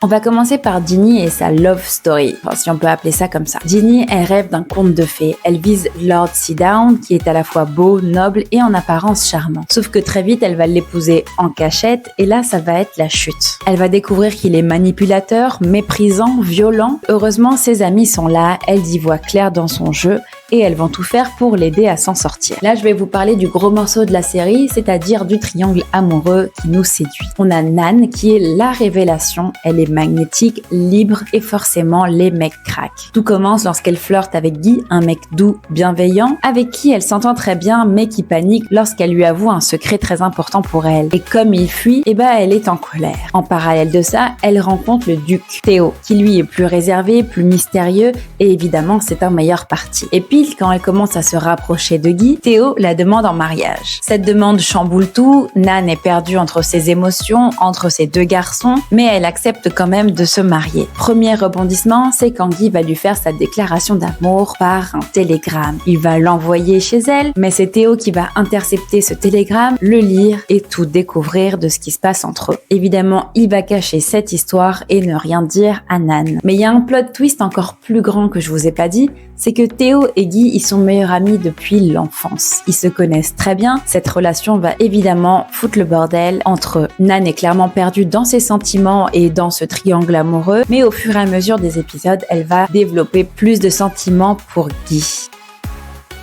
On va commencer par Ginny et sa love story, enfin, si on peut appeler ça comme ça. Ginny, elle rêve d'un conte de fées. Elle vise Lord Seadown, qui est à la fois beau, noble et en apparence charmant. Sauf que très vite, elle va l'épouser en cachette et là, ça va être la chute. Elle va découvrir qu'il est manipulateur, méprisant, violent. Heureusement, ses amis sont là, elle y voit clair dans son jeu et elles vont tout faire pour l'aider à s'en sortir. Là, je vais vous parler du gros morceau de la série, c'est-à-dire du triangle amoureux qui nous séduit. On a Nan qui est la révélation, elle est magnétique, libre et forcément les mecs craquent. Tout commence lorsqu'elle flirte avec Guy, un mec doux, bienveillant, avec qui elle s'entend très bien mais qui panique lorsqu'elle lui avoue un secret très important pour elle. Et comme il fuit, elle est en colère. En parallèle de ça, elle rencontre le duc Théo, qui lui est plus réservé, plus mystérieux et évidemment c'est un meilleur parti. Et puis quand elle commence à se rapprocher de Guy, Théo la demande en mariage. Cette demande chamboule tout, Nan est perdue entre ses émotions, entre ces deux garçons, mais elle accepte quand même de se marier. Premier rebondissement, c'est quand Guy va lui faire sa déclaration d'amour par un télégramme. Il va l'envoyer chez elle, mais c'est Théo qui va intercepter ce télégramme, le lire et tout découvrir de ce qui se passe entre eux. Évidemment, il va cacher cette histoire et ne rien dire à Nan. Mais il y a un plot twist encore plus grand que je vous ai pas dit, c'est que Théo et Guy, ils sont meilleurs amis depuis l'enfance. Ils se connaissent très bien. Cette relation va évidemment foutre le bordel entre eux. Nan est clairement perdue dans ses sentiments et dans ce triangle amoureux, mais au fur et à mesure des épisodes, elle va développer plus de sentiments pour Guy.